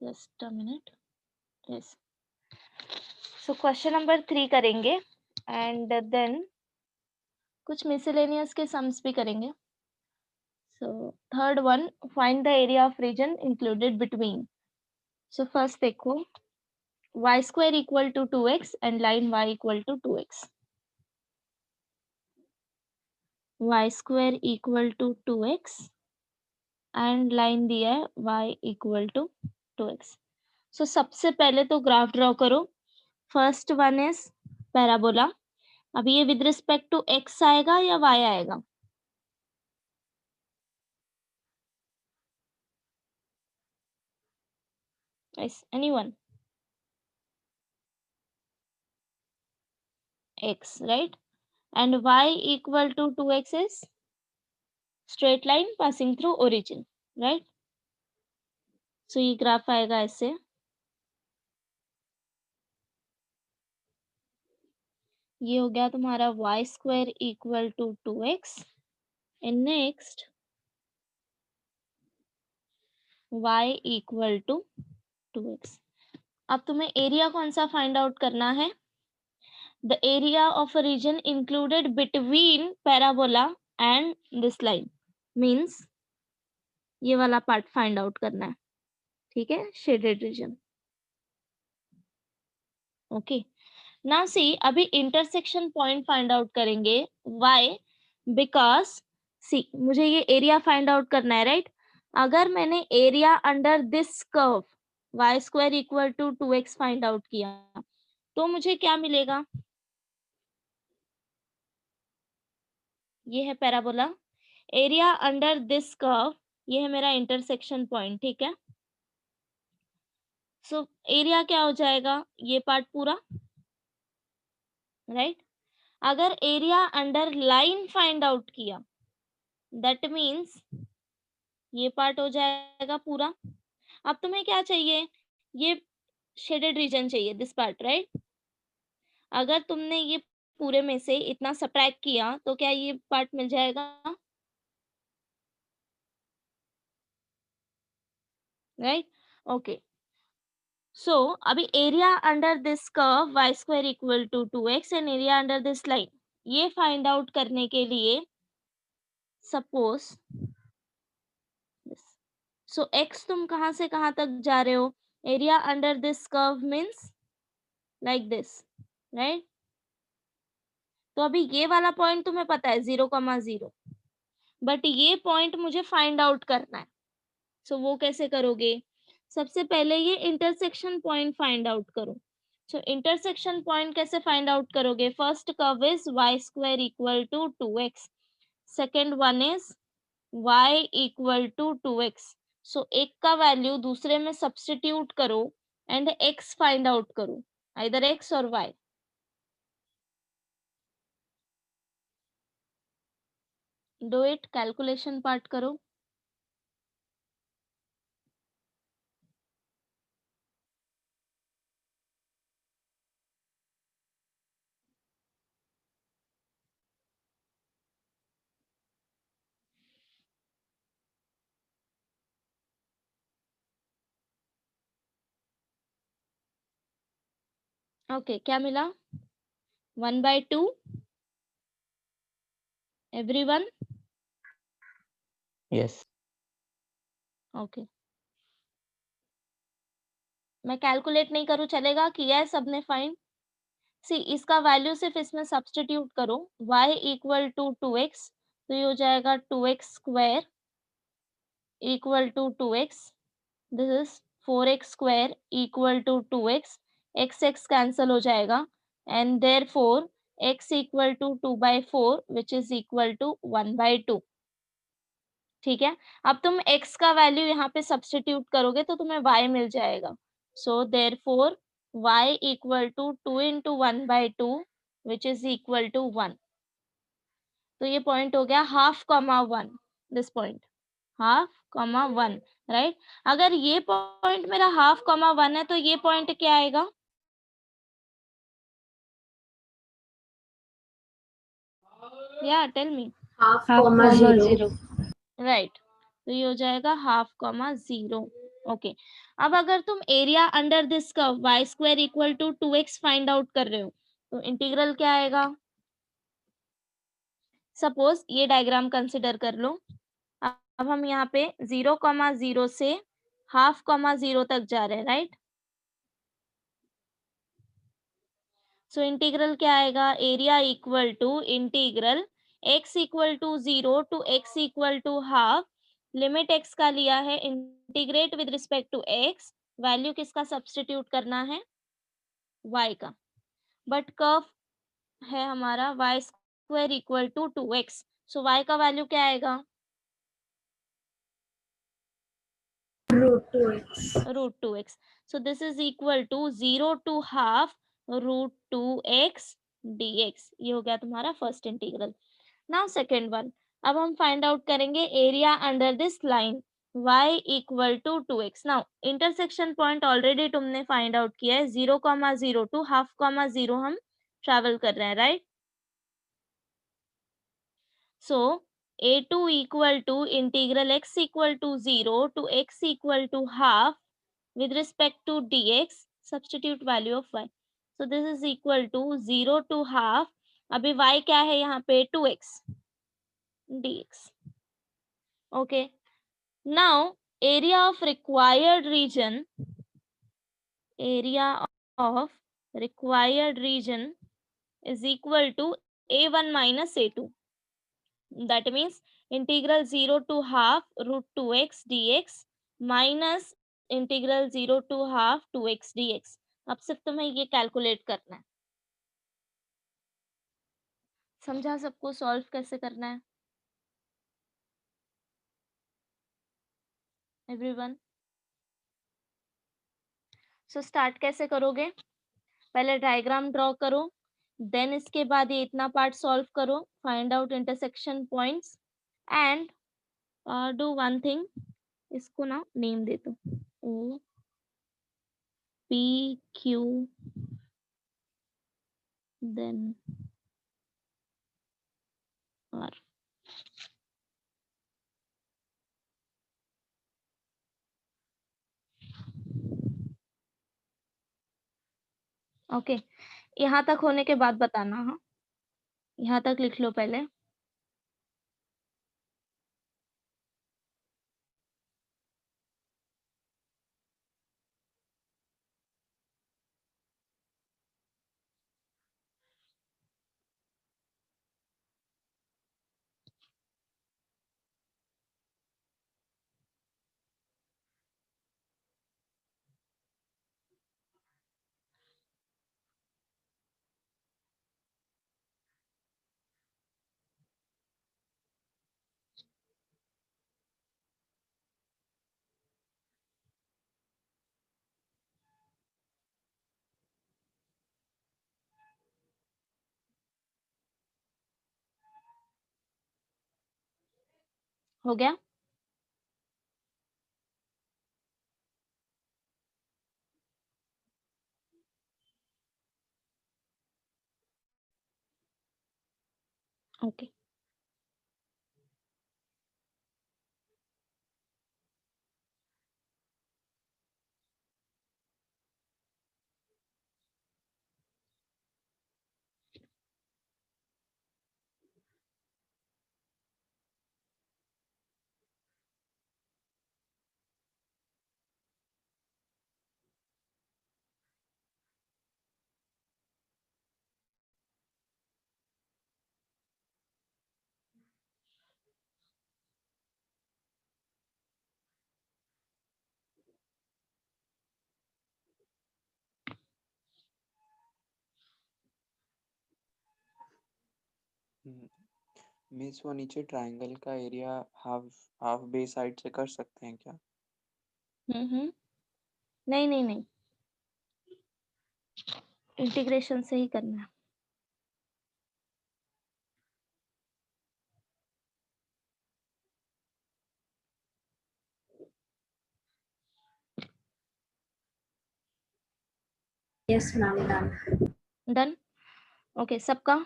Just a minute. Yes. So question number 3 करेंगे and then कुछ miscellaneous के sums भी करेंगे. So third one, find the area of region included between. So first देखो, y square equal to 2x and line y equal to 2x. y square equal to 2x and line दिया है y equal to 2x. सो सबसे पहले तो graph draw करो. First one is parabola. अभी ये with respect to x आएगा या y आएगा? Yes, anyone? x, right? And y equal to 2x is straight line passing through origin, right? So ये ग्राफ आएगा ऐसे. ये हो गया तुम्हारा y square equal to 2x and next y equal to 2x. अब तुम्हें एरिया कौन सा फाइंड आउट करना है? The area of a region included between parabola and this line means ये वाला पार्ट फाइंड आउट करना है. ठीक है, shaded region. Okay, now see अभी इंटरसेक्शन पॉइंट फाइंड आउट करेंगे. व्हाई? बिकॉज सी मुझे ये एरिया फाइंड आउट करना है, राइट? अगर मैंने area under this curve y square equal to 2x find out किया तो मुझे क्या मिलेगा? ये है parabola. Area under this curve, ये है मेरा इंटरसेक्शन पॉइंट. ठीक है, सो एरिया क्या हो जाएगा? ये पार्ट पूरा, राइट? अगर area under line find out किया दैट मीन्स ये पार्ट हो जाएगा पूरा. अब तुम्हें क्या चाहिए? ये शेडेड रीजन चाहिए, दिस पार्ट, राइट? अगर तुमने ये पूरे में से इतना सब्ट्रैक्ट किया तो क्या ये पार्ट मिल जाएगा? राइट? ओके, सो अभी area under this curve y square equal to 2x and area under this line, ये फाइंड आउट करने के लिए सपोज सो x तुम कहां से कहां तक जा रहे हो? Area under this curve means like this, right? तो अभी ये वाला पॉइंट तुम्हें पता है 0,0, बट ये पॉइंट मुझे फाइंड आउट करना है. सो वो कैसे करोगे? सबसे पहले ये इंटरसेक्शन पॉइंट फाइंड आउट करो. सो इंटरसेक्शन पॉइंट कैसे फाइंड आउट करोगे? First curve is y square equal to 2x, second one is y equal to 2x. So एक का वैल्यू दूसरे में सब्स्टिट्यूट करो एंड x फाइंड आउट करो, either x और y. Do it, calculation part करो. Okay, क्या मिला? 1/2. एवरीवन? यस. ओके, मैं कैलकुलेट नहीं करूँ चलेगा? किया है सबने फाइंड? सी इसका वैल्यू सिर्फ इसमें सब्स्टिट्यूट करो. y इक्वल टू 2x, तो ये हो जाएगा 2x square equal to 2x. This is 4x square equal to 2x. x cancel हो जाएगा and therefore x equal to 2/4 which is equal to 1/2. ठीक है, अब तुम x का वैल्यू यहाँ पे सब्स्टिट्यूट करोगे तो तुम्हें y मिल जाएगा. So therefore y equal to 2 into 1/2 which is equal to 1. तो ये पॉइंट हो गया 1/2, दिस पॉइंट 1/2, राइट? अगर ये पॉइंट मेरा 1/2 है तो ये पॉइंट क्या आएगा? या टेल मी. 0.5, राइट, तो ये हो जाएगा 1/2, 0. ओके, अब अगर तुम area under this curve y square equal to 2x find out कर रहे हो, तो इंटीग्रल क्या आएगा? सपोज ये डायग्राम कंसिडर कर लो। अब हम यहाँ पे 0,0 से 0.5 तक जा रहे हैं, राइट? सो इंटीग्रल क्या आएगा? Area equal to integral x equal to 0 to x equal to half, limit x का लिया है, integrate with respect to x, value किसका सब्स्टिट्यूट करना है? y का। बट कर्व है हमारा y square equal to 2x, so y का वैल्यू क्या आएगा? Root two x. So this is equal to 0 to half root two x dx। ये हो गया तुम्हारा first integral. Now second one, अब हम फाइंड आउट करेंगे area under this line y equal to 2x। Now intersection point already तुमने find out किया है, 0,0 टू 0.5 हम ट्रैवल कर रहे हैं, right? So a2 equal to integral x equal to 0 to x equal to half with respect to dx, substitute value of y. So this is equal to 0 to half, अभी y क्या है यहाँ पे? 2x dx. Okay, now area of required region is equal to a1 minus a2. That means integral 0 to half root 2x dx minus integral 0 to half 2x dx। अब सिर्फ तुम्हें ये calculate करना है। समझा सबको सॉल्व कैसे करना है एवरीवन? सो स्टार्ट कैसे करोगे? पहले डायग्राम ड्रॉ करो, देन इसके बाद ये इतना पार्ट सॉल्व करो, find out intersection points and do one thing, इसको ना नेम दे दो, O P Q then R. Okay, यहाँ तक होने के बाद बताना। हाँ, यहाँ तक लिख लो पहले। हो गया? ओके, मिस वो नीचे ट्रायंगल का एरिया हाफ हाफ बे साइड से कर सकते हैं क्या? नहीं नहीं नहीं, इंटीग्रेशन से ही करना है। Yes ma'am, done. Done? Okay, सबका।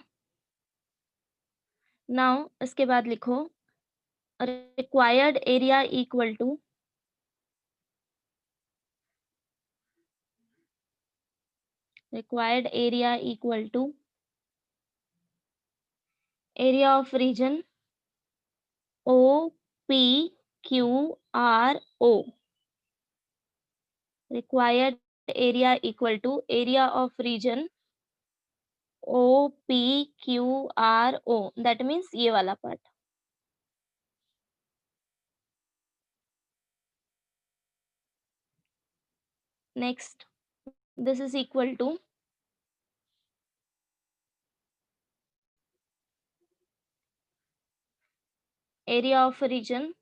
नाउ इसके बाद लिखो required area equal to required area equal to area of region OPQRO. Required area equal to area of region OPQRO. That means ये वाला part. Next, this is equal to area of region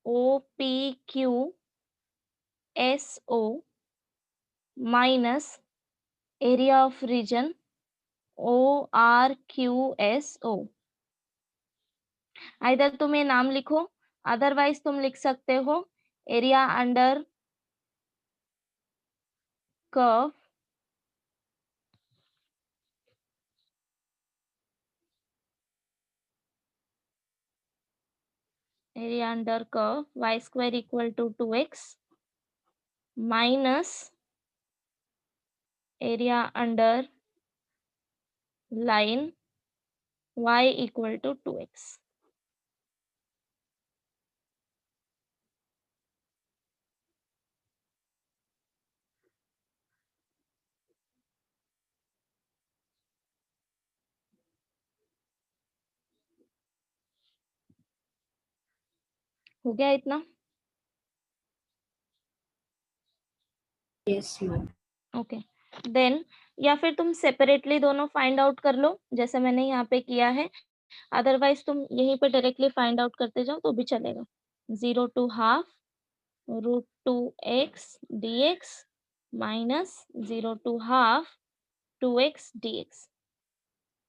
OPQSO minus area of region ORQSO. Either तुम ये नाम लिखो, otherwise तुम लिख सकते हो area under curve y square equal to 2x minus area under line y equal to 2x. हो गया इतना? Yes, ma'am. ओके, देन या फिर तुम सेपरेटली दोनों फाइंड आउट कर लो जैसे मैंने यहाँ पे किया है, अदरवाइज तुम यहीं पे डायरेक्टली फाइंड आउट करते जाओ तो भी चलेगा. 0 to half root 2x dx minus 0 to half 2x dx.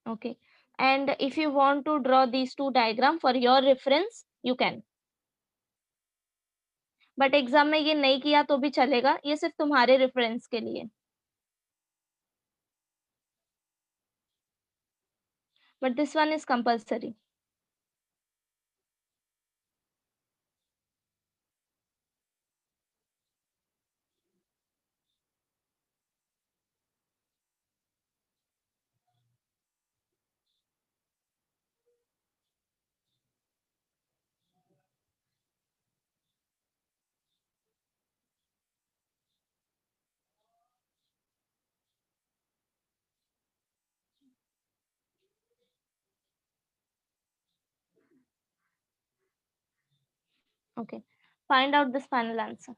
Okay, and if you want to draw these two diagram for your reference you can, but exam में ये नहीं किया तो भी चलेगा, ये सिर्फ तुम्हारे रेफरेंस के लिए, but this one is compulsory. Okay, find out this final answer.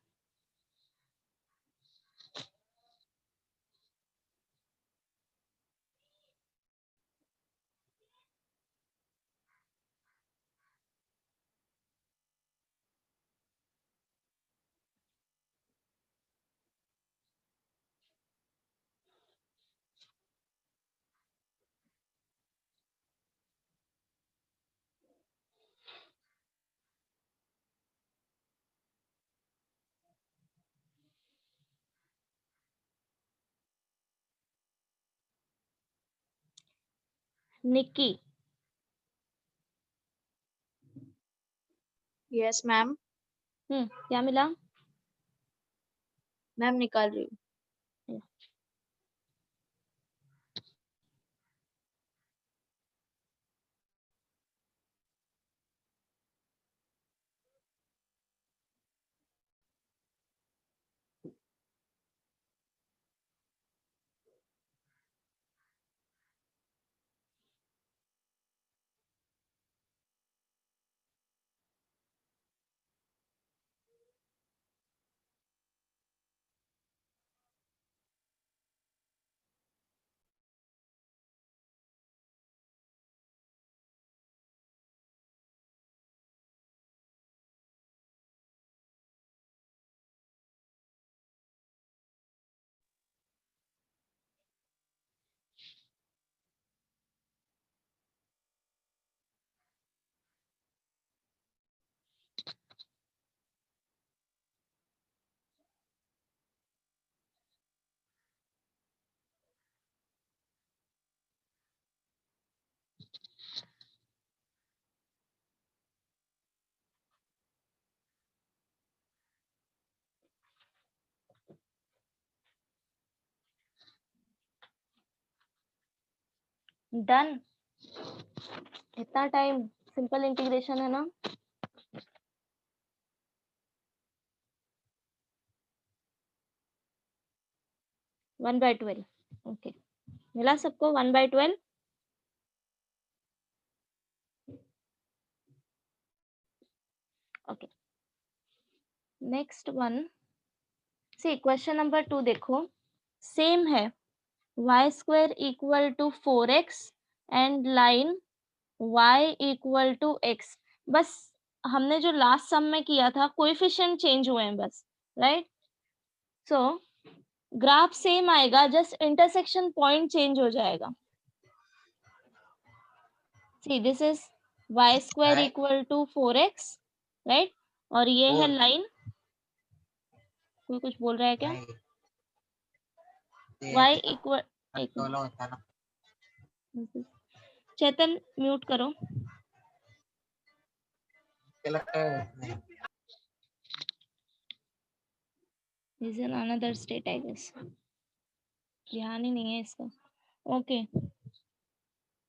Nikki, yes ma'am. क्या मिला? मैम निकाल रही हूँ. डन। इतना टाइम, सिंपल इंटीग्रेशन है ना। One by 12। ओके, मिला सबको 1/12। Okay, next one, see question number 2 देखो, सेम है, y square equal to 4x and line y equal to x। बस हमने जो लास्ट सम में किया था कोएफिशिएंट चेंज हुए हैं बस, राइट। सो ग्राफ सेम आएगा, जस्ट इंटरसेक्शन पॉइंट चेंज हो जाएगा। See this is y square equal to 4x, right, और ये है लाइन। कोई कुछ बोल रहा है क्या? y इक्वल, चेतन म्यूट करो। Is in another state I guess, ध्यान ही नहीं है इसका। ओके,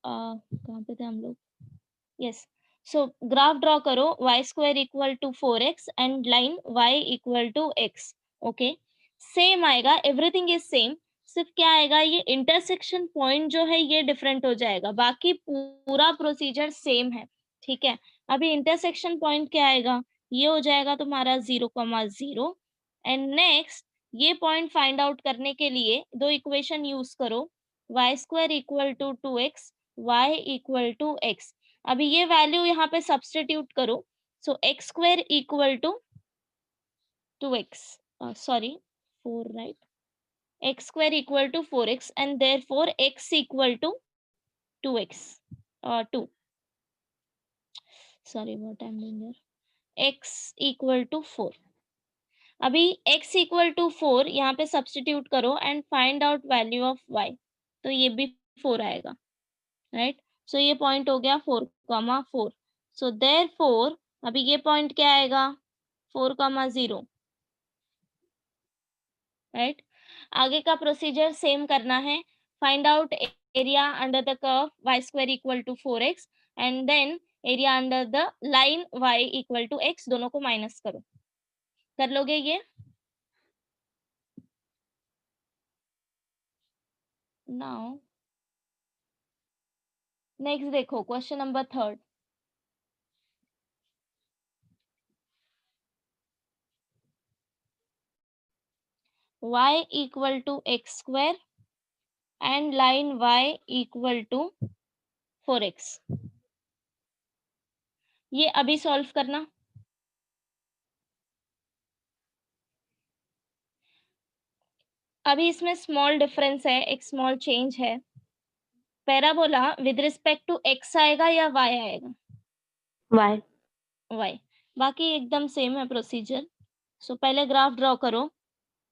कहाँ पे थे हम लोग? यस, सो ग्राफ ड्रॉ करो, y square equal to 4x and line y equal to x। Okay, same आएगा, एवरीथिंग इज सेम, सिर्फ क्या आएगा, ये इंटरसेक्शन पॉइंट जो है ये डिफरेंट हो जाएगा, बाकी पूरा प्रोसीजर सेम है। ठीक है, अभी इंटरसेक्शन पॉइंट क्या आएगा, ये हो जाएगा तुम्हारा 0,0। एंड नेक्स्ट ये पॉइंट फाइंड आउट करने के लिए दो इक्वेशन यूज करो, y square equal to 2x, y equal to x। अभी ये वैल्यू यहाँ पे सब्स्टिट्यूट करो, so x square equal to 2x, sorry 4, right, x square equal to 4x and therefore x equal to 2x, 2, sorry what I'm doing here, x equal to 4। अभी x equal to 4 यहाँ पे substitute करो and find out value of y, तो ये भी 4 आएगा, right. सो ये point हो गया 4,4। सो देयरफॉर अभी ये पॉइंट क्या आएगा, 4,0, राइट। आगे का प्रोसीजर सेम करना है, find out area under the curve y square equal to 4x and then area under the line y equal to x, दोनों को माइनस करो। कर लोगे ये? नाउ नेक्स्ट देखो question number 3, y equal to x square and line y equal to 4x। ये अभी solve करना। अभी इसमें स्मॉल डिफरेंस है, एक स्मॉल चेंज है, parabola with respect to x आएगा या y आएगा? Y. y, बाकी एकदम सेम है प्रोसीजर। सो पहले ग्राफ ड्रॉ करो,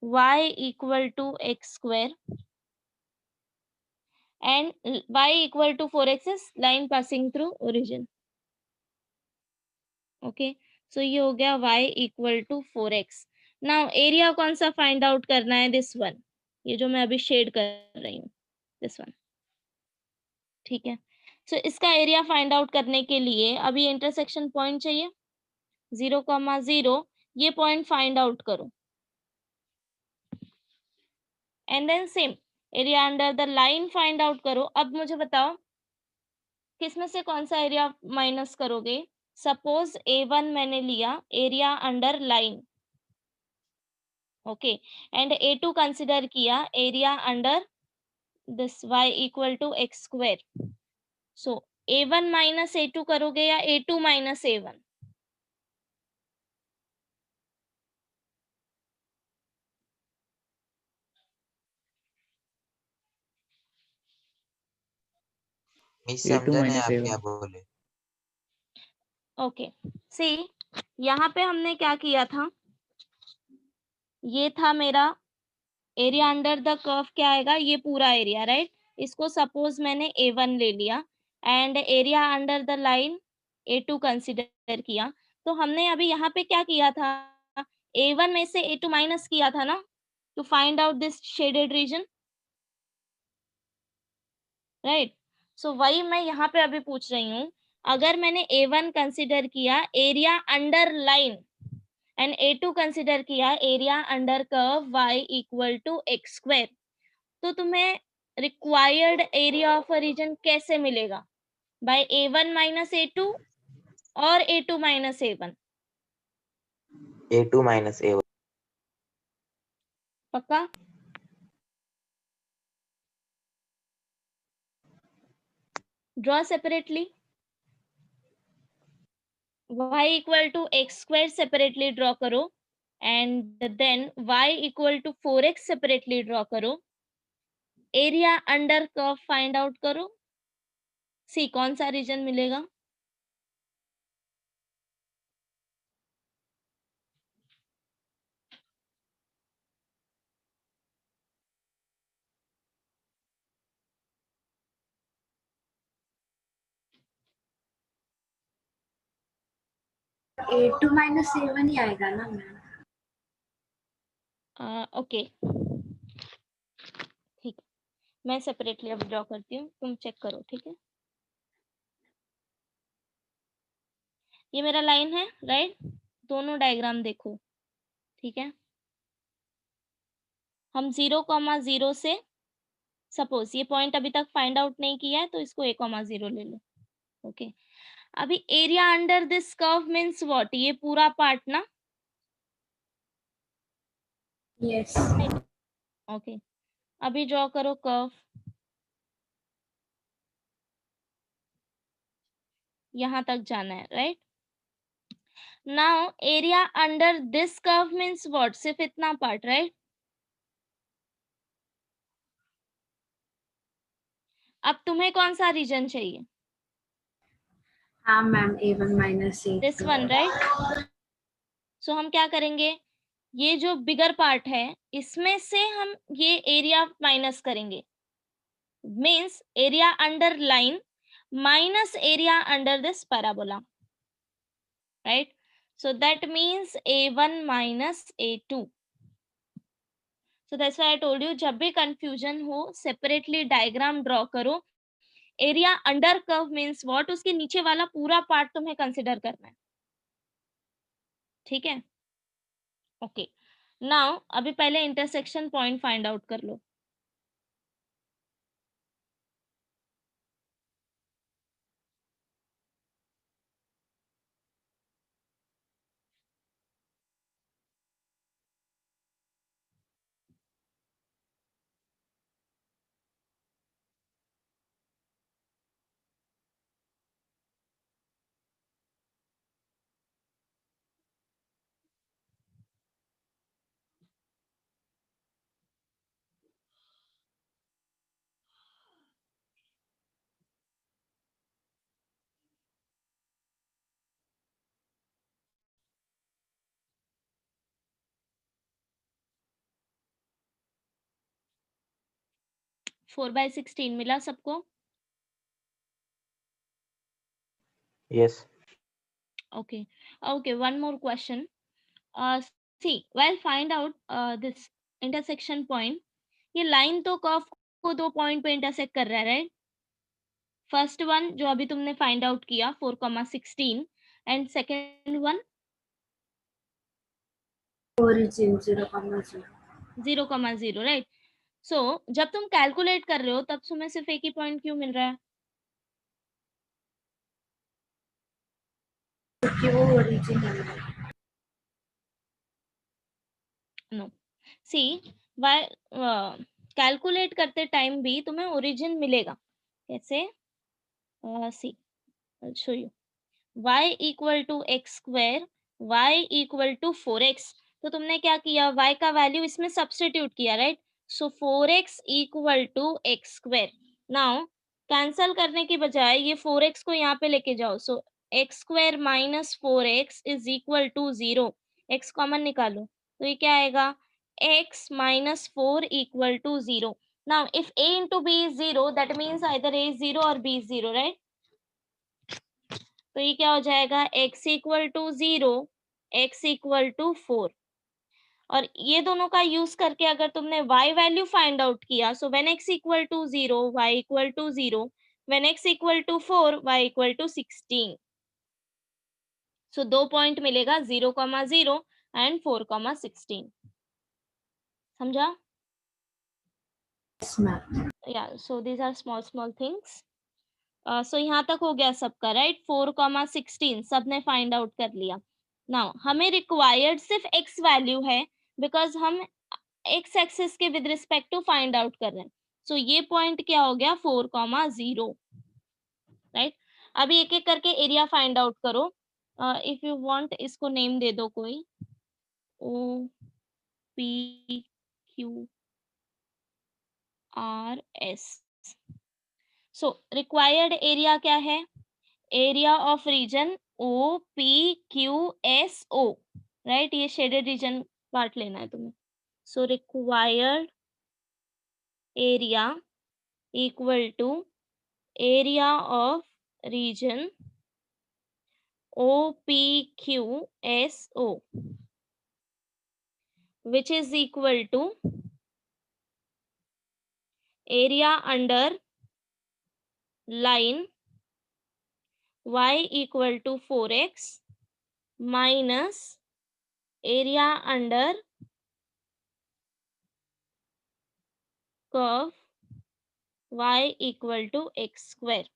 y equal to x square and y equal to 4x is line passing through origin. Okay, so ये हो गया y equal to 4x। Now area कौन सा फाइंड आउट करना है, दिस वन, ये जो मैं अभी शेड कर रही हूँ, दिस वन। ठीक है, सो इसका एरिया फाइंड आउट करने के लिए अभी इंटरसेक्शन पॉइंट चाहिए, 0,0, ये पॉइंट फाइंड आउट करो and then same area under the line find out करो। अब मुझे बताओ किसमें से कौन सा एरिया माइनस करोगे? सपोज A1 मैंने लिया, area under line, okay, and A2 consider किया, area under this y equal to x square. So A1 minus A2 करोगे या A2 minus A1? A2 minus A1। Okay, सी यहाँ पे हमने क्या किया था, ये था मेरा एरिया अंडर द कर्व, क्या आएगा, ये पूरा एरिया, राइट। इसको सपोज मैंने A1 ले लिया and area under the line A2 consider किया, तो हमने अभी यहाँ पे क्या किया था, A1 में से A2 माइनस किया था ना, to find out this shaded region, right. So वही मैं यहाँ पे अभी पूछ रही हूँ, अगर मैंने A1 कंसिडर किया area under line and A2 consider किया area under curve y equal to x square, तो तुम्हें required area of a region कैसे मिलेगा? बाय A1 माइनस A2 और A2 minus A1? A2 minus A1. पक्का? Draw separately, y equal to x square separately draw करो and then y equal to 4x separately draw करो, area under curve find out करो, see कौन सा reason मिलेगा? A2 minus A1 ही आएगा ना ma'am? Okay ठीक है, मैं सेपरेटली अब ड्रॉ करती हूँ, तुम चेक करो, ठीक है? ये मेरा लाइन है, राइट? दोनों डायग्राम देखो, ठीक है? हम 0,0 से, सपोज ये पॉइंट अभी तक फाइंड आउट नहीं किया है तो इसको A,0 ले लो, ओके? अभी area under this curve means what? ये पूरा पार्ट ना, Yes. ओके? अभी ड्रॉ करो कर्व, यहाँ तक जाना है, right? Now area under this curve means what? सिर्फ इतना पार्ट, राइट? अब तुम्हें कौन सा रीजन चाहिए? हाँ ma'am, A1 minus this A2. One, right? So हम क्या करेंगे, ये जो बिगर पार्ट है इसमें से हम ये एरिया माइनस करेंगे, means area under line minus area under this parabola, right? So that means A1 minus A2. So that's why I told you, जब भी confusion हो separately diagram draw करो, area under curve means what? उसके नीचे वाला पूरा part तुम्हें consider करना है, ठीक है? Okay. Now अभी पहले intersection point find out कर लो. फोर बाय 16 मिला सबको? Yes. Okay. Okay, one more question. See, while find out this intersection point, ये लाइन तो कर्व को दो पॉइंट पे इंटरसेक्ट कर रहा है, राइट? फर्स्ट वन जो अभी तुमने फाइंड आउट किया 4,16 and second one Origin 0,0. 0,0, right? So जब तुम कैलकुलेट कर रहे हो तब तुम्हें सिर्फ एक ही पॉइंट क्यों मिल रहा है? क्योंकि वो origin है ma'am. No, see y calculate करते टाइम भी तुम्हें ओरिजिन मिलेगा, कैसे? See show you, y equal to x square, y equal to 4x, तो तुमने क्या किया, y का वैल्यू इसमें सब्स्टिट्यूट किया, right? So 4x equal to x square. Now cancel करने की बजाय ये 4x को यहाँ पे लेके जाओ, so x square minus 4x is equal to 0. x common निकालो तो ये क्या आएगा, x minus 4 equal to 0. Now if a into b is 0, that means either a is 0 और b इज 0, राइट? तो ये क्या हो जाएगा, x equal to 0, x equal to 4. और ये दोनों का यूज करके अगर तुमने y वैल्यू फाइंड आउट किया, so when x equal to 0, y equal to 0, when x equal to 4, y equal to 16. So 2 point मिलेगा 0,0 एंड 4,16. समझा? Yes, ma'am. Yeah, so these are small things. So यहाँ तक हो गया सबका, right? 4,16 सबने find out कर लिया. नाउ हमें रिक्वायर्ड सिर्फ x वैल्यू है, बिकॉज हम x एक्सिस के with respect to find out कर रहे हैं. सो ये पॉइंट क्या हो गया? 4,0, राइट? अभी एक एक करके एरिया फाइंड आउट करो. इफ यू वांट इसको नेम दे दो कोई. O P Q R S. So required area क्या है? Area of region O P Q S O, right? ये शेडेड रीजन पार्ट लेना है तुम्हें. So required area equal to area of region OPQSO, which is equal to area under line y equal to 4x minus area under curve y equal to x square.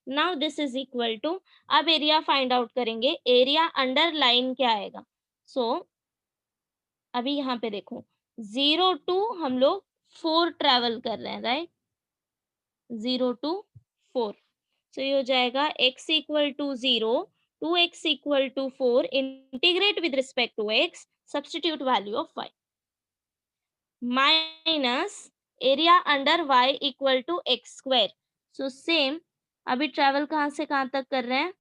Now this is equal to, अब area find out करेंगे. Area under line क्या आएगा? सो अभी यहाँ पे देखो, 0 to हम लोग 4 ट्रेवल कर रहे हैं, राइट? 0 to 4. सो ये हो जाएगा x equal to 0 to x equal to 4, integrate with respect to x, substitute value of y, minus area under y equal to x square. So same, अभी ट्रेवल कहाँ से कहाँ तक कर रहे हैं?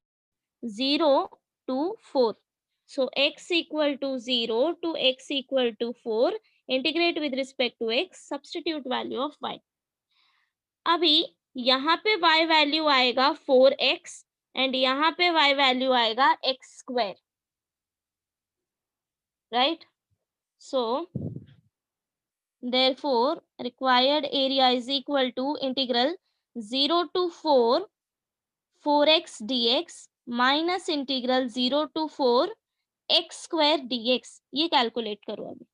0 to 4. So x equal to 0 to x equal to 4, integrate with respect to x, substitute value of y. अभी यहाँ पे y वैल्यू आएगा 4x एंड यहाँ पे y वैल्यू आएगा x square, right? So therefore required area is equal to integral 0 to 4 4x dx minus integral 0 to 4 x square dx. ये calculate करो अभी.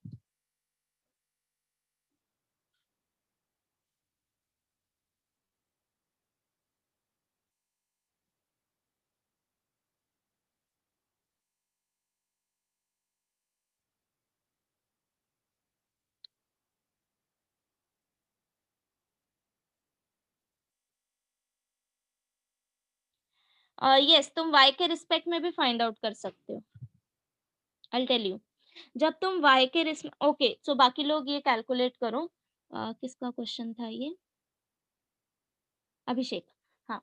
यस, तुम y के रिस्पेक्ट में भी फाइंड आउट कर सकते हो. आई टेल यू, जब तुम y के रिस्पेक्ट, ओके, सो बाकी लोग ये कैलकुलेट करो. किसका क्वेश्चन था ये? अभिषेक. हाँ,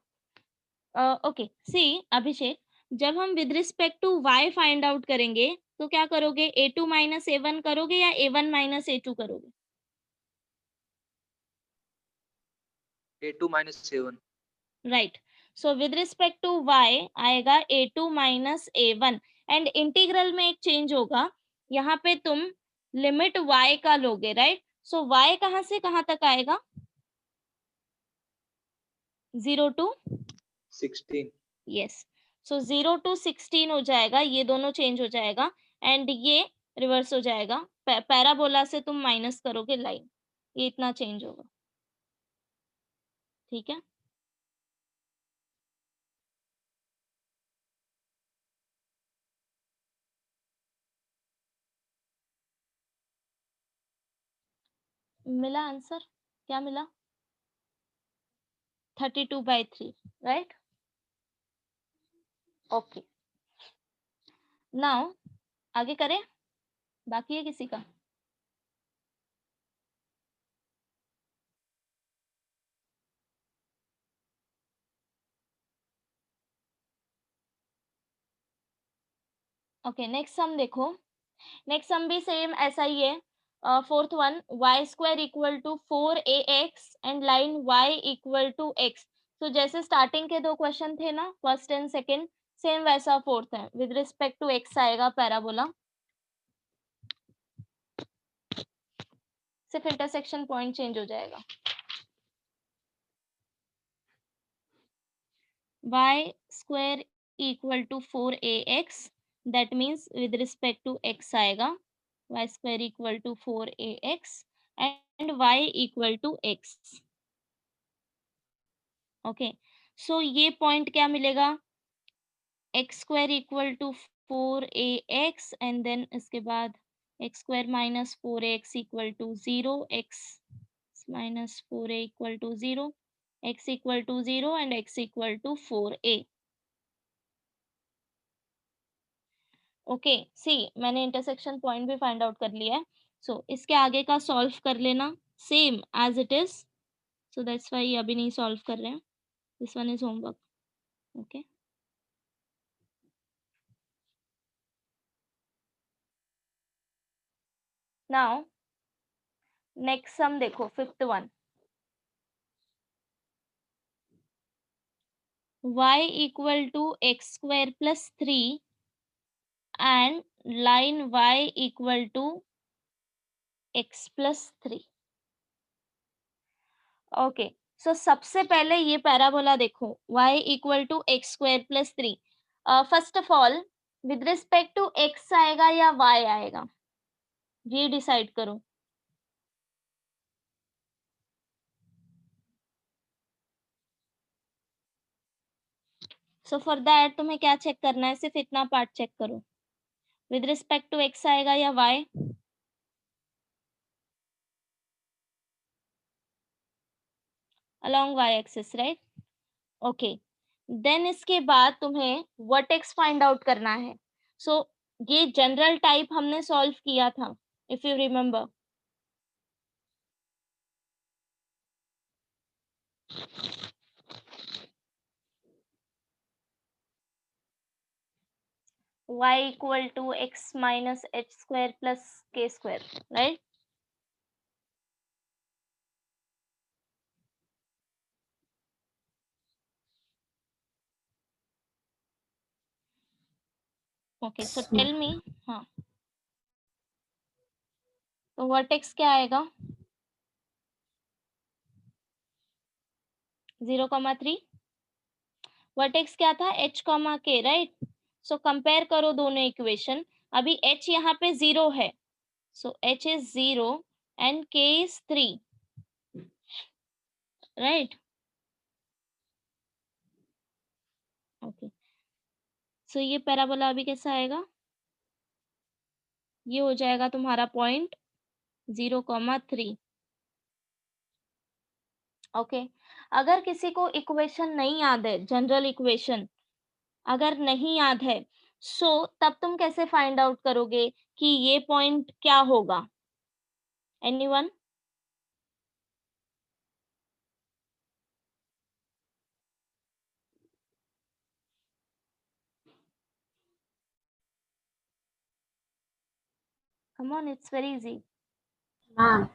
ओके. सी अभिषेक, जब हम with respect to y find out करेंगे तो क्या करोगे? a2 माइनस a1 करोगे या a1 माइनस a2 करोगे? A2 minus A1. Right. So with respect to y आएगा a2 minus a1 and integral में एक चेंज होगा. यहाँ पे तुम लिमिट y का लोगे, राइट? सो y कहाँ से कहाँ तक आएगा? 0 to 16. यस. सो 0 to 16 हो जाएगा, ये दोनों चेंज हो जाएगा एंड ये रिवर्स हो जाएगा. पैराबोला से तुम माइनस करोगे लाइन, ये इतना चेंज होगा. ठीक है? मिला आंसर? क्या मिला? 32/3, राइट? ओके. नाउ आगे करें? बाकी है किसी का? ओके, नेक्स्ट सम देखो. नेक्स्ट सम भी सेम ऐसा ही है. Fourth one, y square equal to 4ax and line y equal to x. तो जैसे स्टार्टिंग के दो क्वेश्चन थे ना, फर्स्ट एंड सेकंड, सेम वैसा फोर्थ है. विद रिस्पेक्ट टू x आएगा पैराबोला, सिर्फ इंटरसेक्शन पॉइंट चेंज हो जाएगा. y square equal to 4ax, that means with respect to x आएगा y square equal to 4ax and y equal to x. Okay, so ये point क्या मिलेगा, x square equal to 4ax and then इसके बाद x square minus 4ax equal to 0, x minus 4a equal to 0, x equal to 0 and x equal to 4a. Okay, see मैंने intersection point भी find out कर लिया है. सो इसके आगे का सॉल्व कर लेना same as it is. So that's why अभी नहीं सॉल्व कर रहे हैं. This one is homework. Okay, now next sum देखो, fifth one. y equal to x square plus 3 and line y equal to x plus 3. Okay, सो सबसे पहले ये parabola देखो y equal to x square plus 3. First of all with respect to x आएगा या y आएगा, ये decide करो. So for that तुम्हें क्या चेक करना है, सिर्फ इतना पार्ट चेक करो. विद रिस्पेक्ट टू x आएगा या y, along y axis, right? Okay, then इसके बाद तुम्हें वर्टेक्स फाइंड आउट करना है. सो ये जनरल टाइप हमने सॉल्व किया था, if you remember. y equal to x minus h square plus k square, right? Okay, so tell me. हाँ, तो वर्टेक्स क्या आएगा, 0,3. वर्टेक्स क्या था, h, k, right? So compare करो दोनों इक्वेशन. अभी h यहाँ पे 0 है, सो h is 0 and k is 3, right? Okay, so ये पैराबोला अभी कैसा आएगा, ये हो जाएगा तुम्हारा पॉइंट 0,3. ओके, अगर किसी को इक्वेशन नहीं याद है, जनरल इक्वेशन अगर नहीं याद है, सो तब तुम कैसे फाइंड आउट करोगे कि ये पॉइंट क्या होगा? Anyone? Come on, it's very easy. Ma'am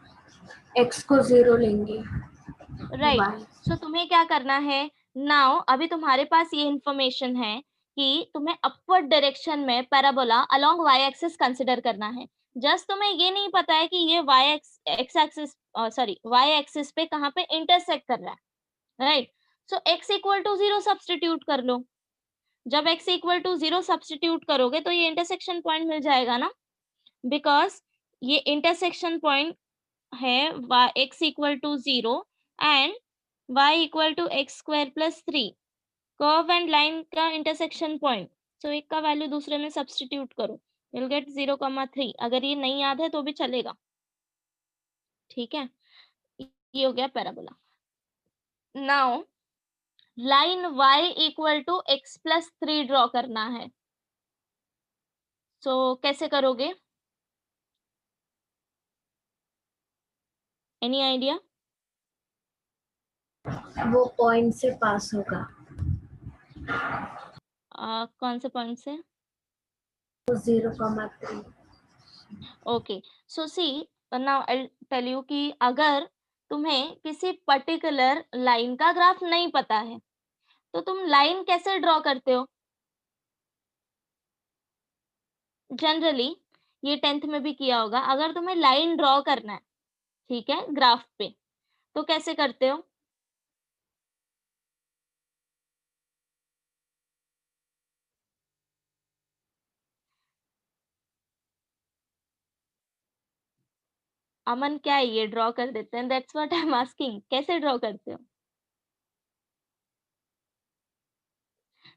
x को 0 लेंगे, राइट, y सो तुम्हें क्या करना है नाउ, अभी तुम्हारे पास ये इंफॉर्मेशन है कि तुम्हें अपवर्ड डायरेक्शन में parabola along y axis consider करना है. जस्ट तुम्हें ये नहीं पता है कि ये y एक्सिस पे कहाँ पे इंटरसेक्ट कर रहा है, right? So x equal to 0 substitute कर लो. जब x इक्वल टू 0 सब्स्टिट्यूट करोगे तो ये इंटरसेक्शन पॉइंट मिल जाएगा ना, बिकॉज ये इंटरसेक्शन पॉइंट है x equal to 0 and y equal to x square plus 3, curve and line का इंटरसेक्शन पॉइंट. सो एक का वैल्यू दूसरे में सब्स्टिट्यूट करो, विल गेट 0,3. अगर ये नहीं याद है तो भी चलेगा, ठीक है? ये हो गया parabola. Now line y equal to x plus 3 draw करना है. सो कैसे करोगे, एनी आइडिया? वो पॉइंट से पास होगा, कौन से पॉइंट से? तो 0,3. Okay, so see now I tell you कि अगर तुम्हें किसी पर्टिकुलर लाइन का ग्राफ नहीं पता है तो तुम लाइन कैसे ड्रॉ करते हो? जनरली ये 10th में भी किया होगा. अगर तुम्हें लाइन ड्रॉ करना है, ठीक है, ग्राफ पे, तो कैसे करते हो? अमन क्या है ये, ड्रॉ कर देते हैं, that's what I am asking, कैसे ड्रॉ करते हो?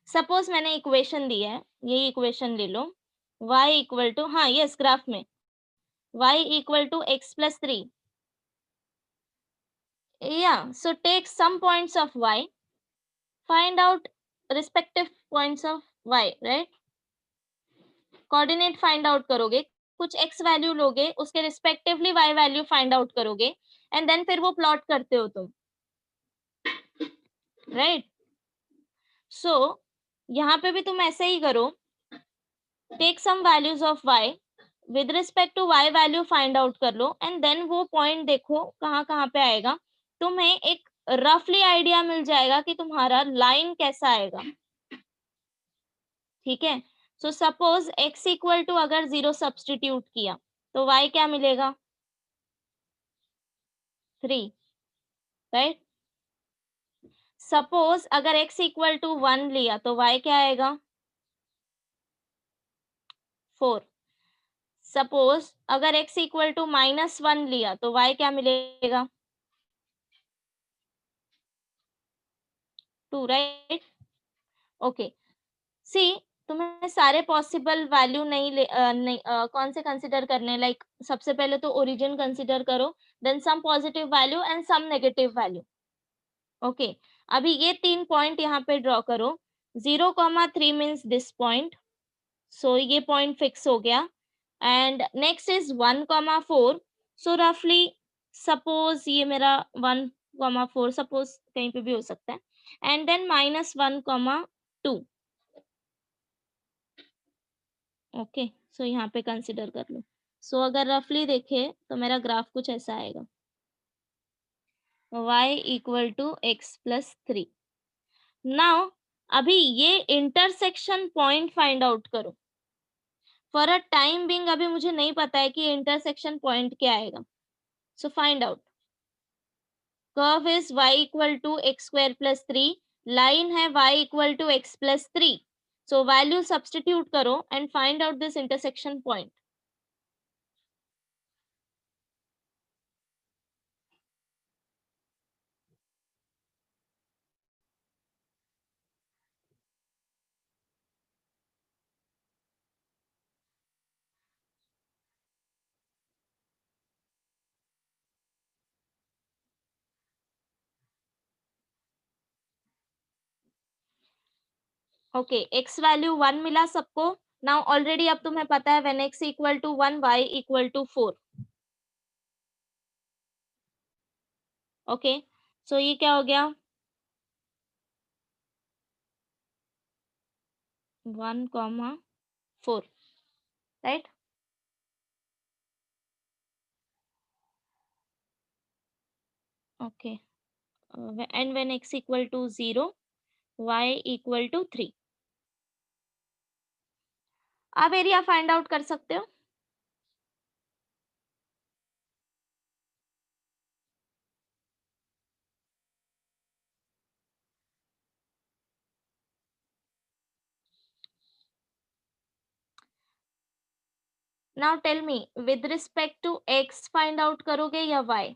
सपोज मैंने इक्वेशन दी है, ये इक्वेशन ले लो, y इक्वल टू, हाँ यस ग्राफ में y equal to x plus 3, yeah, so take some points of y, find out respective points of y, right? Coordinate find out करोगे, कुछ x वैल्यू लोगे, उसके respectively y value find out करोगे, and then फिर वो plot करते हो तुम, राइट? सो यहाँ पे भी तुम ऐसे ही करो, take some values of y, with respect to y value find out कर लो, एंड देन वो पॉइंट देखो कहाँ कहाँ पे आएगा, तुम्हें एक रफली आइडिया मिल जाएगा कि तुम्हारा लाइन कैसा आएगा, ठीक है? So suppose x equal to अगर 0 सब्स्टिट्यूट किया तो y क्या मिलेगा? 3, राइट? सपोज अगर x इक्वल टू 1 लिया तो y क्या आएगा? 4। सपोज अगर x इक्वल टू -1 लिया तो y क्या मिलेगा? 2, राइट? ओके, सी तुम्हें सारे पॉसिबल वैल्यू कौन से कंसिडर करने, लाइक सबसे पहले तो ओरिजिन कंसिडर करो, then some positive value and some negative value. Okay, अभी ये 3 पॉइंट यहाँ पे ड्रॉ करो, 0,3 मीन्स दिस पॉइंट, सो ये पॉइंट फिक्स हो गया, एंड नेक्स्ट इज 1,4, सो रफली सपोज ये मेरा 1,4 सपोज कहीं पे भी हो सकता है, एंड देन -1,2। ओके, सो यहाँ पे कंसिडर कर लो। सो अगर रफली देखे तो मेरा ग्राफ कुछ ऐसा आएगा, y equal to x plus 3। Now अभी ये इंटरसेक्शन पॉइंट फाइंड आउट करो। फॉर अ टाइम बिंग अभी मुझे नहीं पता है कि इंटरसेक्शन पॉइंट क्या आएगा, so find out. Curve is y equal to x square plus 3, line है y equal to x plus 3, so value substitute करो and find out this intersection point. Okay, x value 1 मिला सबको। Now already अब तुम्हें पता है when x equal to 1 y equal to 4। Okay, so ये क्या हो गया, 1,4, right? Okay, and when x equal to 0 y equal to 3। आप एरिया फाइंड आउट कर सकते हो। Now tell me, with respect to x find out करोगे या y?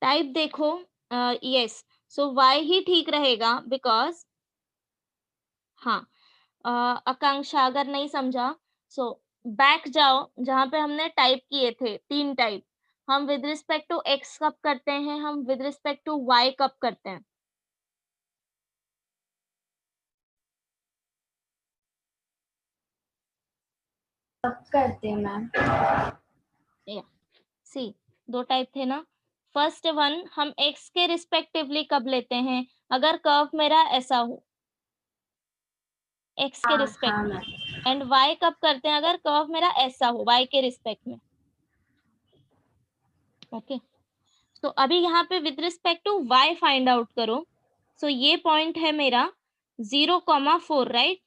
टाइप देखो, यस, सो y ही ठीक रहेगा, बिकॉज हाँ, आकांक्षा अगर नहीं समझा, सो बैक जाओ जहां पे हमने टाइप किए थे 3 टाइप, हम विद रिस्पेक्ट टू x कब करते हैं, हम विद रिस्पेक्ट टू y कब करते हैं? अब करते हैं मैम। सी, 2 टाइप थे ना। फर्स्ट वन हम x के रिस्पेक्टिवली कब लेते हैं, अगर कर्व मेरा ऐसा हो x के हाँ रिस्पेक्ट हाँ में, मैम। एंड y कब करते हैं अगर कर्व मेरा ऐसा हो y के रिस्पेक्ट में। ओके, तो अभी यहाँ पे with respect to y find out करो। सो ये पॉइंट है मेरा 0,4, राइट?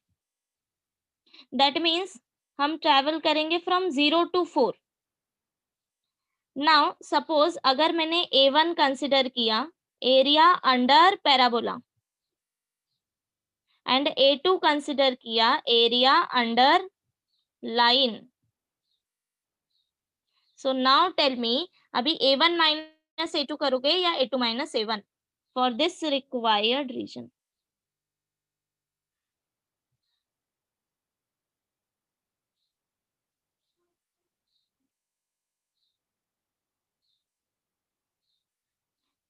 दैट मीन्स हम ट्रेवल करेंगे फ्रॉम 0 to 4। नाउ सपोज अगर मैंने A1 कंसिडर किया area under parabola and A2 consider किया area under line. So now tell me अभी A1 माइनस A2 करोगे या A2 minus A1 for this required region.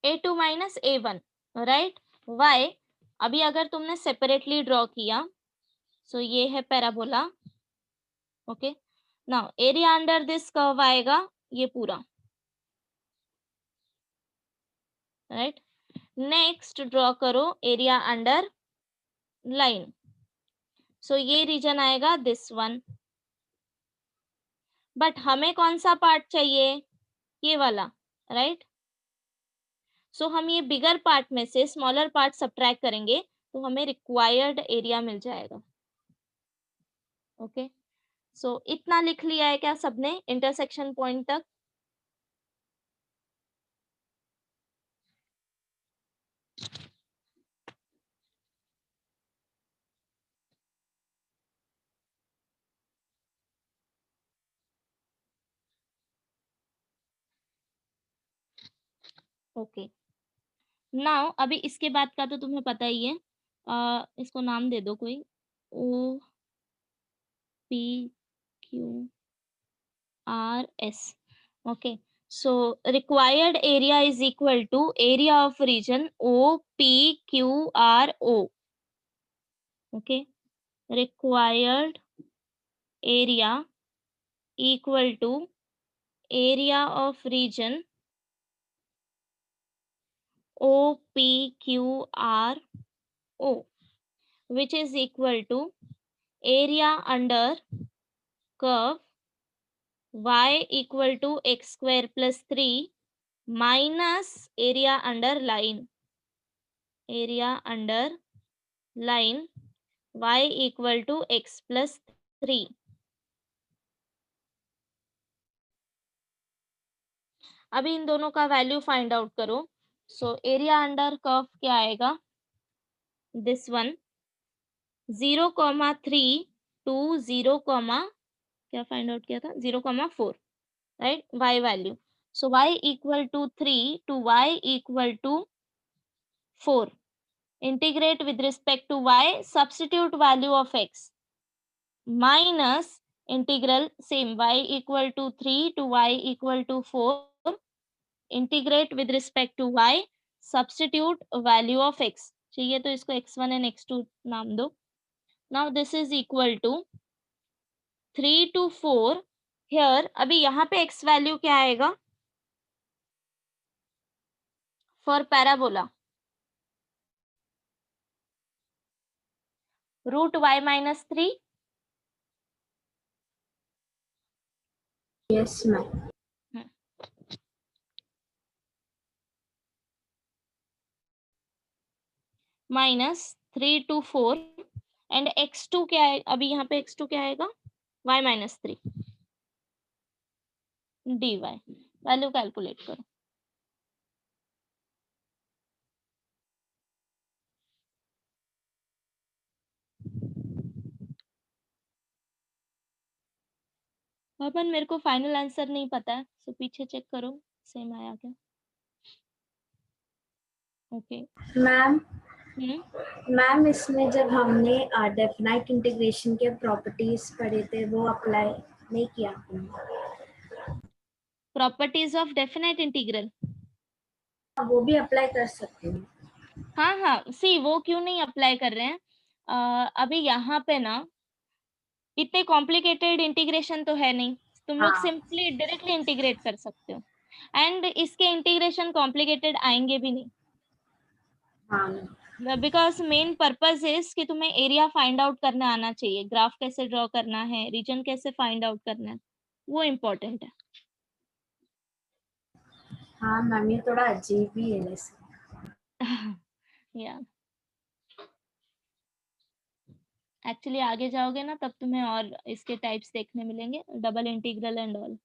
A2 minus A1 right. Why? अभी अगर तुमने सेपरेटली ड्रॉ किया सो ये है parabola. Okay now area under this curve आएगा ये पूरा. राइट. नेक्स्ट ड्रॉ करो एरिया अंडर लाइन. सो ये रीजन आएगा दिस वन. बट हमें कौन सा पार्ट चाहिए? ये वाला. राइट. सो हम ये बिगर पार्ट में से स्मॉलर पार्ट सब्ट्रैक्ट करेंगे तो हमें रिक्वायर्ड एरिया मिल जाएगा. ओके सो इतना लिख लिया है क्या सबने इंटरसेक्शन पॉइंट तक? ओके नाउ अभी इसके बाद का तो तुम्हें पता ही है. इसको नाम दे दो कोई. O P Q R S. Okay so required area is equal to area of region O P Q R O. Okay required area equal to area of region OPQRO which is equal to area under curve y equal to x square plus 3 minus area under line y equal to x plus 3. अभी इन दोनों का value find out करो. सो area under curve क्या आएगा? This one 0,3 to 0, क्या find out किया था? 0,4 right. y value. So y equal to 3 to y equal to 4. Integrate with respect to y, substitute value of x minus integral same y equal to 3 to y equal to 4. Integrate with respect to y, substitute value of x. चाहिए तो इसको x1 and x2 नाम दो. Now this is equal to 3 to 4. Here अभी यहाँ पे x value क्या आएगा for parabola? Root y minus 3. Yes, ma'am. Minus 3 to 4 and x2 क्या है? अभी यहाँ पे x2 क्या आएगा? y minus 3 dy. Value calculate करो. अपन मेरे को फाइनल आंसर नहीं पता है सो पीछे चेक करो सेम आया क्या. ओके मैम इसमें जब हमने डेफिनाइट इंटीग्रेशन के प्रॉपर्टीज पढ़े थे वो अप्लाई नहीं किया हमने. प्रॉपर्टीज ऑफ डेफिनेट इंटीग्रल वो भी अप्लाई कर सकते हैं. हाँ सी वो क्यों नहीं अप्लाई कर रहे हैं? अभी यहाँ पे ना इतने कॉम्प्लिकेटेड इंटीग्रेशन तो है नहीं. तुम लोग हाँ. सिंपली डायरेक्टली इंटीग्रेट कर सकते हो एंड इसके इंटीग्रेशन कॉम्प्लिकेटेड आएंगे भी नहीं. हाँ. बिकॉज मेन पर्पस इज कि तुम्हें एरिया फाइंड आउट करना आना चाहिए. ग्राफ कैसे ड्रॉ करना है, रीजन कैसे फाइंड आउट करना है, वो इम्पोर्टेंट है. हाँ मैम ये थोड़ा अजीब ही है वैसे. या एक्चुअली आगे जाओगे ना तब तुम्हें और इसके टाइप्स देखने मिलेंगे, डबल इंटीग्रल एंड ऑल.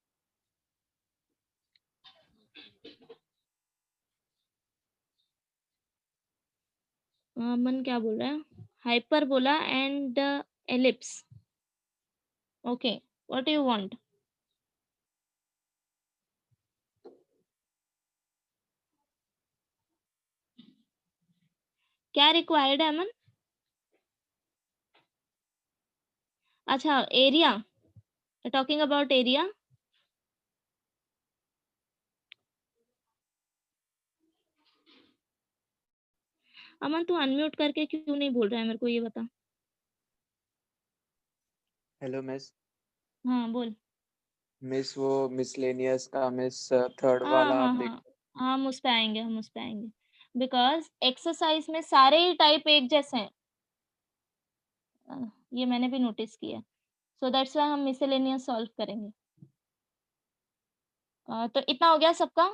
अमन क्या बोल रहा है? Hyperbola and ellipse. Okay, what do you want? क्या रिक्वायर्ड है अमन? अच्छा, एरिया, टॉकिंग अबाउट एरिया। अमन तू अनम्यूट करके क्यों नहीं बोल रहा है, मेरे को ये बता। Hello miss. हाँ बोल। मिस वो मिसलेनियस का मिस थर्ड हाँ वाला आप हाँ देख। हाँ, हम उस पे आएंगे, हम उस पे आएंगे, बिकॉज एक्सरसाइज में सारे ही टाइप एक जैसे हैं। ये मैंने भी नोटिस किया, सो दैट्स व्हाई हम मिसलेनियस सॉल्व करेंगे। तो इतना हो गया सबका।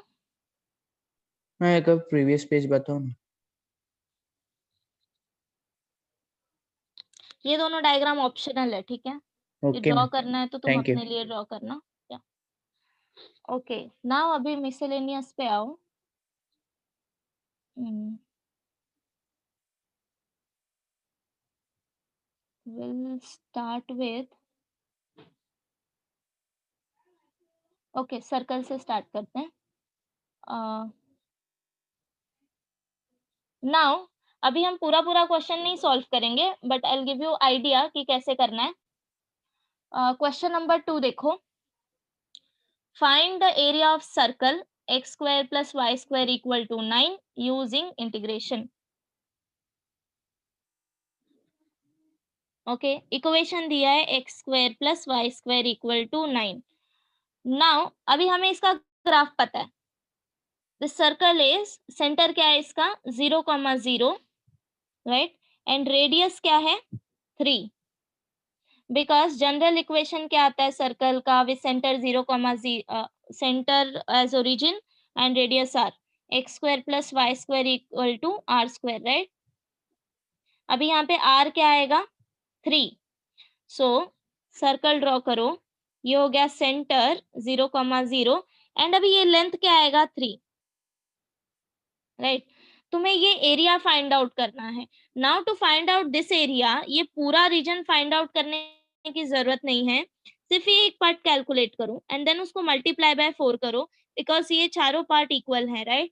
मैं एक प्रीवियस पेज बताऊं ना? ये दोनों डायग्राम ऑप्शनल है, ठीक है। ये ओके ड्रॉ मैम, करना है तो तुम थैंक यू। अपने लिए ड्रॉ करना। या ओके, नाउ अभी मिसलेनियस पे आओ। Will start with, okay circle से स्टार्ट करते हैं। नाउ अभी हम पूरा पूरा क्वेश्चन नहीं सॉल्व करेंगे, but I will give you idea कि कैसे करना है। क्वेश्चन नंबर 2 देखो। Find the area of circle x square plus y square equal to 9 using integration. Okay, equation दिया है x square plus y square equal to 9. Now अभी हमें इसका ग्राफ पता है। द सर्कल इज, सेंटर क्या है इसका 0,0, राइट, एंड रेडियस क्या है 3, बिकॉज जनरल इक्वेशन क्या आता है सर्कल का with center 0,0, center as origin and radius r, x square plus y square equal to r square, right. अभी यहाँ पे r क्या आएगा 3, सो सर्कल ड्रॉ करो। ये हो गया सेंटर 0,0 एंड अभी ये लेंथ क्या आएगा 3, राइट। तुम्हें ये एरिया फाइंड आउट करना है। Now to find out this area, ये पूरा रीजन फाइंड आउट करने की जरूरत नहीं है, सिर्फ ये एक पार्ट कैलकुलेट करो एंड देन उसको मल्टीप्लाई बाय 4 करो, बिकॉज ये चारों पार्ट इक्वल है, राइट।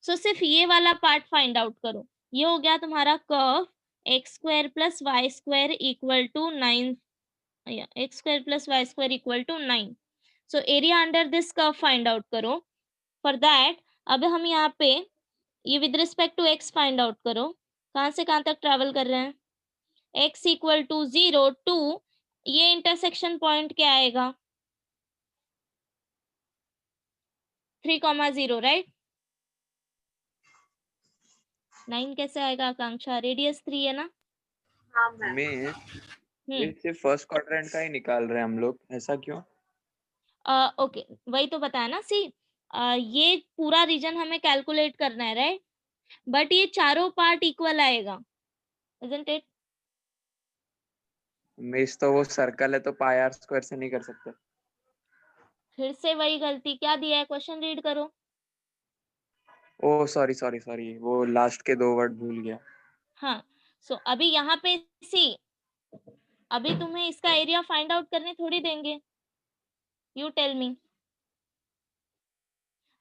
सो सिर्फ ये वाला पार्ट फाइंड आउट करो। ये हो गया तुम्हारा curve x square plus y square equal to 9, x square plus y square equal to 9। So area under this curve find out करो। फॉर दैट अब हम यहाँ पे ये with respect to x find out करो। कहाँ से कहाँ तक ट्रेवल कर रहे हैं, x इक्वल टू 0 2, ये इंटरसेक्शन पॉइंट क्या आएगा 3,0, राइट। 9 कैसे आएगा आकांक्षा, रेडियस 3 है ना। हाँ मैम। मिस ये सिर्फ फर्स्ट क्वाड्रेंट का ही निकाल रहे हैं हम लोग, ऐसा क्यों? ओके, वही तो बताया ना। सी ये पूरा रीजन हमें कैलकुलेट करना है, राइट, बट ये चारों पार्ट इक्वल आएगा, isn't it? मिस तो वो सर्कल है तो पाई आर स्क्वायर से नहीं कर सकते। फिर से वही गलती, क्या दिया है क्वेश्चन रीड करो। ओ सॉरी सॉरी सॉरी, वो लास्ट के 2 वर्ड भूल गया। हाँ, सो अभी यहाँ पे सी, अभी तुम्हें इसका एरिया फाइंड आउट करने थोड़ी देंगे, यू टेल मी।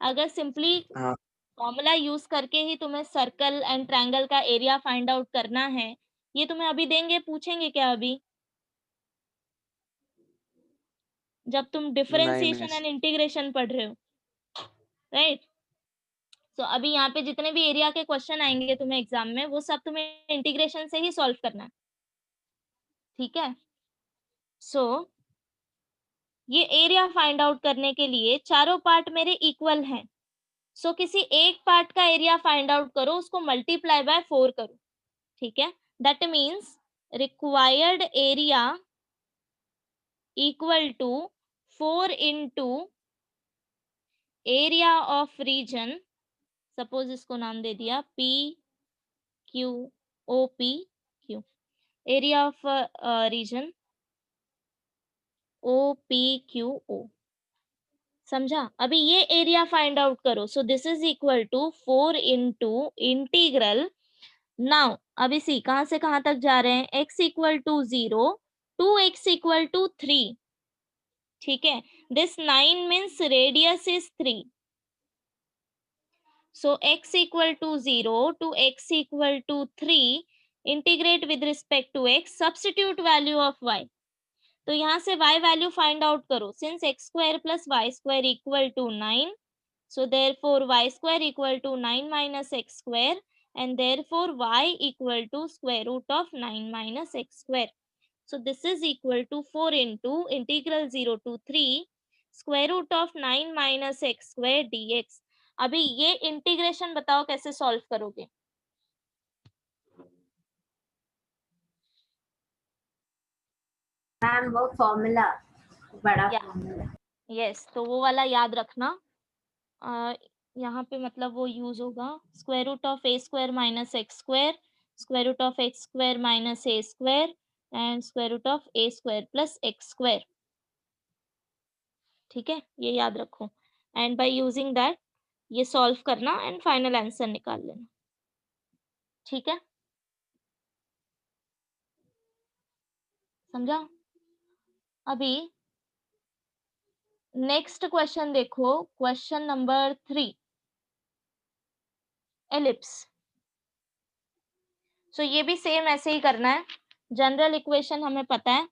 अगर सिंपली हाँ फॉर्मूला यूज करके ही तुम्हें सर्कल एंड ट्रायंगल का एरिया फाइंड आउट करना है, ये तुम्हें अभी देंगे, पूछेंगे क्या अभी, जब तुम नहीं डिफरेंशिएशन मिस। एंड इंटीग्रेशन पढ़ रहे हो, राइट। सो अभी यहाँ पे जितने भी एरिया के क्वेश्चन आएंगे तुम्हें एग्जाम में, वो सब तुम्हें इंटीग्रेशन से ही सॉल्व करना है, ठीक है। सो ये एरिया फाइंड आउट करने के लिए चारों पार्ट मेरे इक्वल हैं, सो किसी एक पार्ट का एरिया फाइंड आउट करो, उसको मल्टीप्लाई बाय 4 करो, ठीक है। That means required area equal to 4 into area of region, suppose इसको नाम दे दिया P Q O P Q, area of region O P Q O, समझा? अभी ये एरिया फाइंड आउट करो। So this is equal to 4 into integral. Now अभी see कहाँ से कहाँ तक जा रहे हैं? x equal to 0 to x equal to 3। ठीक है, this 9 means radius is 3। So x equal to 0 to x equal to 3, integrate with respect to x, substitute value of y. तो यहाँ से y value find out करो. Since x square plus y square equal to 9, so therefore y square equal to 9 minus x square, and therefore y equal to square root of 9 minus x square. So this is equal to 4 into integral 0 to 3 square root of 9 minus x square dx. अभी ये integration बताओ कैसे solve करोगे? Ma'am वो formula बड़ा या formula. Yes, तो वो वाला याद रखना। यहाँ पे मतलब वो यूज होगा square root of a square minus x square, square root of x square minus a square and square root of a square plus x square. ठीक है, ये याद रखो एंड बाय यूजिंग दैट ये सॉल्व करना and final answer निकाल लेना। ठीक है, समझा? अभी नेक्स्ट क्वेश्चन देखो, क्वेश्चन नंबर 3, एलिप्स। सो ये भी सेम ऐसे ही करना है। जनरल इक्वेशन हमें पता है,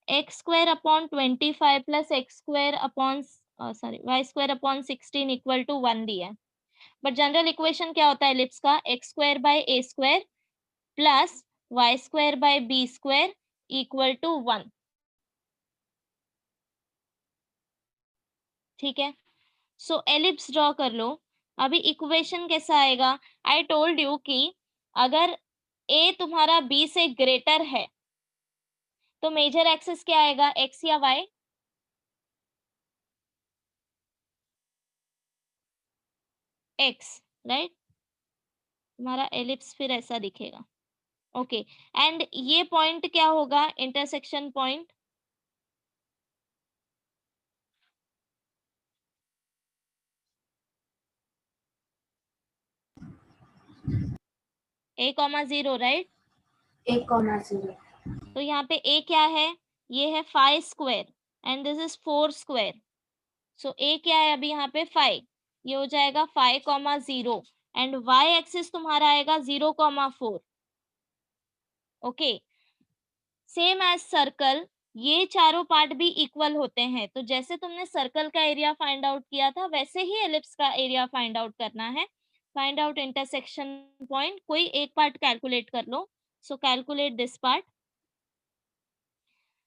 x square upon 25 plus x square upon y square upon 16 equal to 1 दिया है। बट जनरल इक्वेशन क्या होता है एलिप्स का? X square by a square plus y square by b square equal to 1। ठीक है, सो एलिप्स ड्रॉ कर लो। अभी इक्वेशन कैसा आएगा? आई टोल्ड यू कि अगर ए तुम्हारा बी से ग्रेटर है तो मेजर एक्सिस क्या आएगा? एक्स या वाई? X, right? तुम्हारा एलिप्स फिर ऐसा दिखेगा। ओके, एंड ये पॉइंट क्या होगा? Intersection point. A comma 0, right? 1,0। तो यहाँ पे ए क्या है? ये है 5 square and this is 4 square. So a क्या है अभी यहाँ पे? 5। ये हो जाएगा 5,0 एंड वाई एक्सिस तुम्हारा आएगा 0,4। ओके, सेम एज सर्कल ये चारों पार्ट भी इक्वल होते हैं। तो जैसे तुमने सर्कल का एरिया फाइंड आउट किया था वैसे ही एलिप्स का एरिया फाइंड आउट करना है। फाइंड आउट इंटरसेक्शन पॉइंट, कोई एक पार्ट कैलकुलेट कर लो। So calculate this part.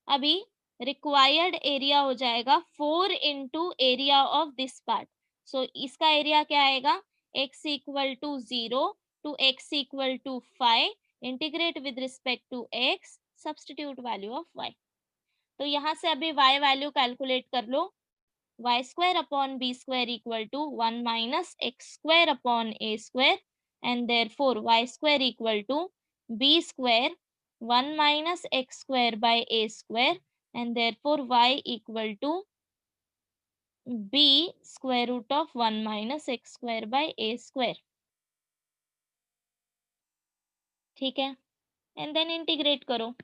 अभी रिक्वायर्ड एरिया हो जाएगा 4 into area of this part. So इसका एरिया क्या आएगा? x equal to 0 to x equal to 5, integrate with respect to x, substitute value of y। तो यहाँ से अभी y वैल्यू कैलकुलेट कर लो। y square upon b square equal to 1 minus x square upon a square, and therefore y square equal to b square 1 minus x square by a square, and therefore y equal to b square root of 1 minus x square by a square। ठीक है, and then integrate करो।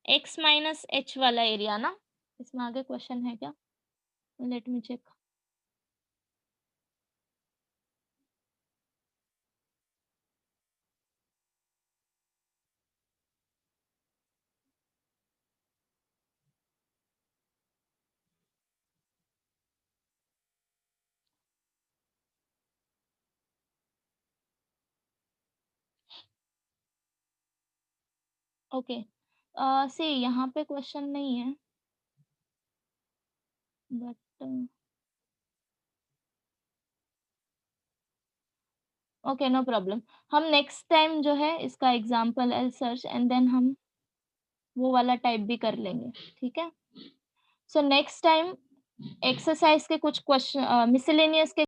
x minus h वाला area ना, इसमें आगे question है क्या? Let me check. Okay, से यहाँ पे क्वेश्चन नहीं है बट ओके, नो प्रॉब्लम। हम नेक्स्ट टाइम जो है इसका एग्जाम्पल एल सर्च एंड देन हम वो वाला टाइप भी कर लेंगे। ठीक है, सो नेक्स्ट टाइम एक्सरसाइज के कुछ क्वेश्चन मिसलेनियस के